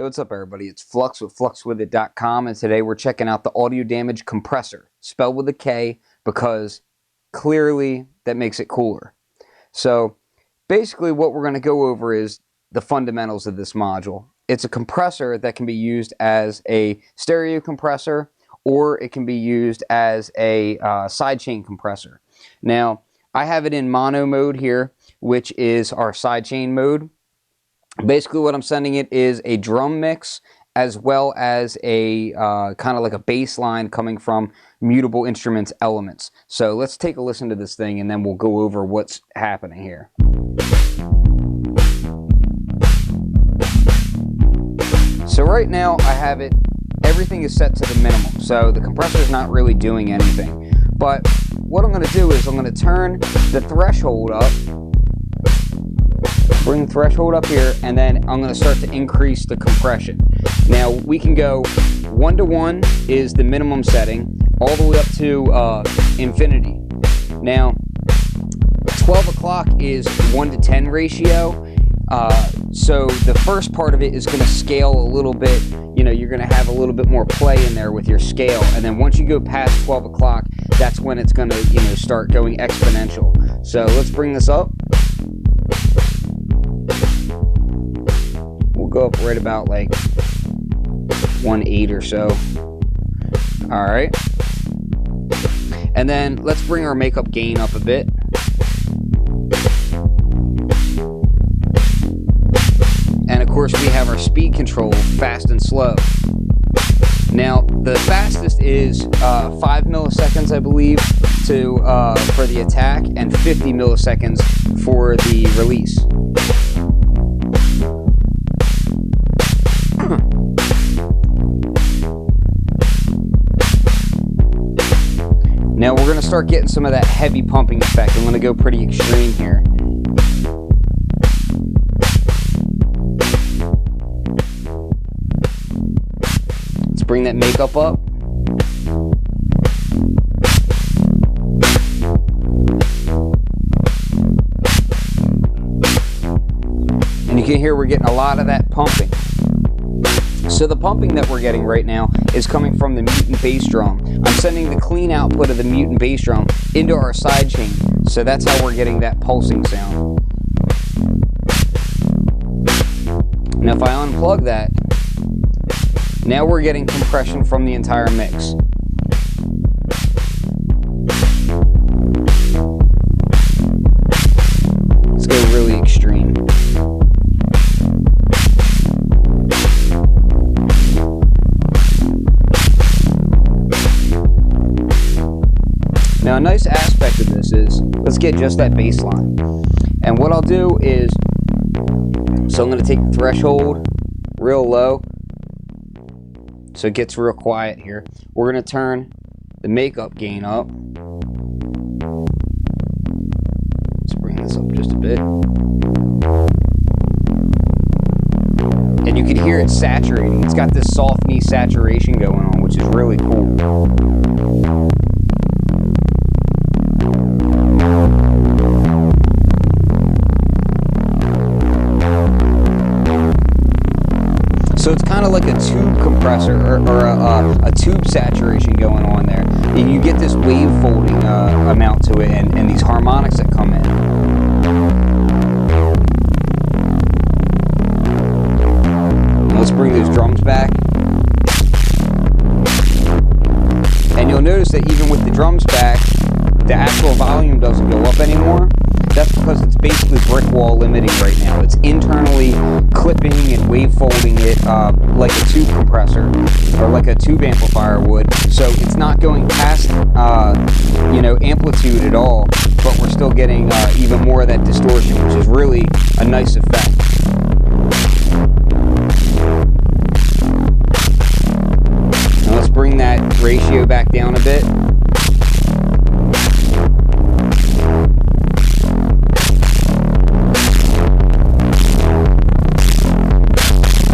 Hey, what's up everybody? It's Flux with Fluxwithit.com, and today we're checking out the audio damage compressor, spelled with a K because clearly that makes it cooler. So basically what we're going to go over is the fundamentals of this module. It's a compressor that can be used as a stereo compressor, or it can be used as a sidechain compressor. Now I have it in mono mode here, which is our sidechain mode. Basically what I'm sending it is a drum mix as well as a kind of like a bass line coming from mutable instruments elements. So let's take a listen to this thing and then we'll go over what's happening here. So right now I have it, everything is set to the minimum, so the compressor is not really doing anything. But what I'm going to do is I'm going to turn the threshold up, bring the threshold up here, and then I'm going to start to increase the compression. Now we can go 1 to 1 is the minimum setting, all the way up to infinity. Now 12 o'clock is 1 to 10 ratio, so the first part of it is going to scale a little bit. You know, you're going to have a little bit more play in there with your scale, and then once you go past 12 o'clock, that's when it's going to, you know, start going exponential. So let's bring this up. Go up right about like 1.8 or so. All right, and then let's bring our makeup gain up a bit. And of course we have our speed control, fast and slow. Now the fastest is 5 milliseconds, I believe, to for the attack, and 50 milliseconds for the release. Now we're going to start getting some of that heavy pumping effect. I'm going to go pretty extreme here. Let's bring that makeup up. And you can hear we're getting a lot of that pumping. So the pumping that we're getting right now is coming from the mutant bass drum. I'm sending the clean output of the mutant bass drum into our sidechain. So that's how we're getting that pulsing sound. Now if I unplug that, now we're getting compression from the entire mix. Let's go really extreme. Now a nice aspect of this is, let's get just that bass line. And what I'll do is, so I'm going to take the threshold real low, so it gets real quiet here. We're going to turn the makeup gain up. Let's bring this up just a bit. And you can hear it saturating. It's got this soft knee saturation going on, which is really cool. So it's kind of like a tube compressor or a tube saturation going on there. And you get this wave folding amount to it, and these harmonics that come in. And let's bring those drums back. And you'll notice that even with the drums back, the actual volume doesn't go up anymore. That's because it's basically brick wall limiting right now. It's internally clipping and wave folding it like a tube compressor or like a tube amplifier would. So it's not going past you know, amplitude at all, but we're still getting even more of that distortion, which is really a nice effect. Now let's bring that ratio back down a bit.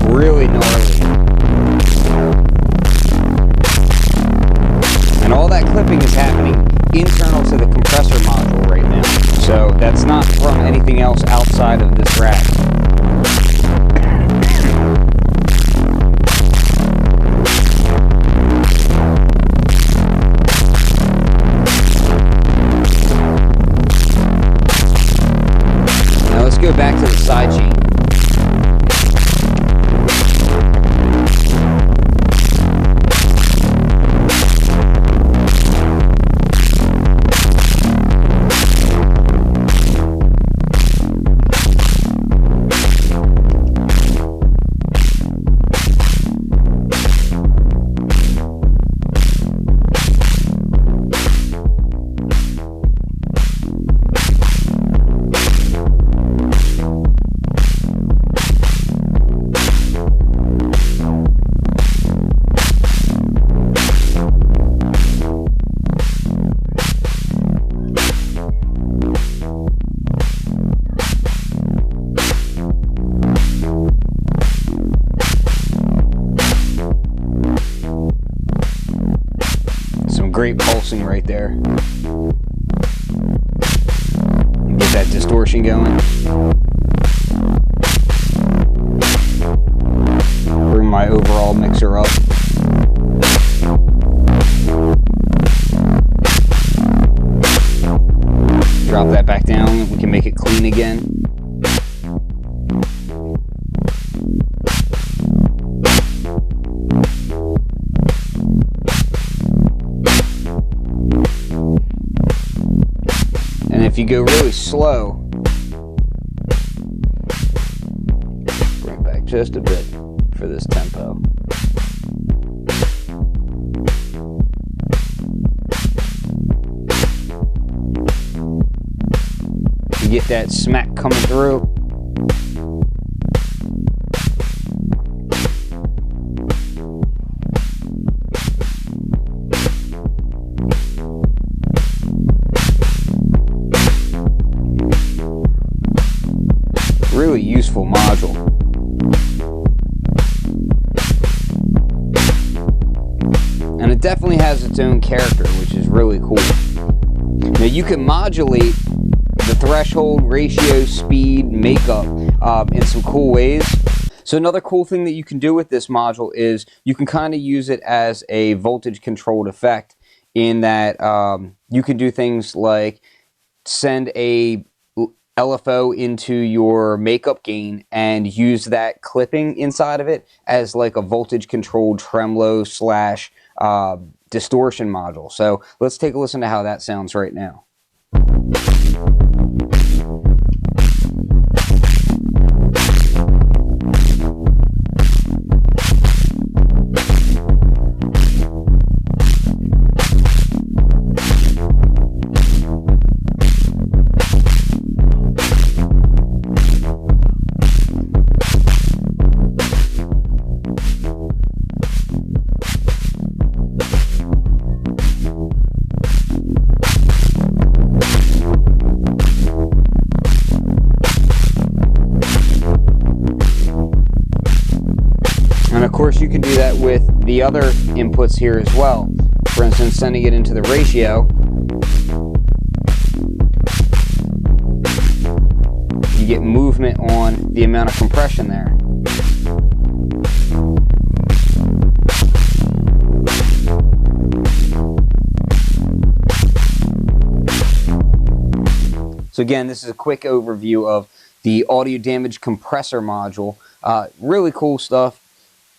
Really gnarly. And all that clipping is happening internal to the compressor module right now. So that's not from anything else outside of this rack. great pulsing right there. Get that distortion going. Bring my overall mixer up. Drop that back down. We can make it clean again. And if you go really slow, bring back just a bit for this tempo. You get that smack coming through. Really useful module. And it definitely has its own character, which is really cool. Now you can modulate the threshold, ratio, speed, makeup in some cool ways. So another cool thing that you can do with this module is you can kind of use it as a voltage controlled effect, in that you can do things like send a LFO into your makeup gain and use that clipping inside of it as like a voltage controlled tremolo slash distortion module. So let's take a listen to how that sounds right now. And of course you can do that with the other inputs here as well. For instance, sending it into the ratio, you get movement on the amount of compression there. So again, this is a quick overview of the audio damage compressor module. Really cool stuff.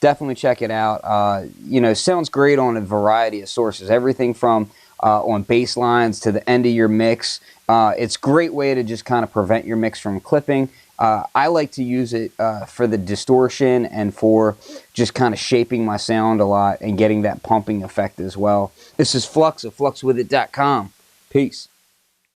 Definitely check it out. You know, sounds great on a variety of sources. Everything from on bass lines to the end of your mix. It's a great way to just kind of prevent your mix from clipping. I like to use it for the distortion and for just kind of shaping my sound a lot and getting that pumping effect as well. This is Flux of Fluxwithit.com. Peace.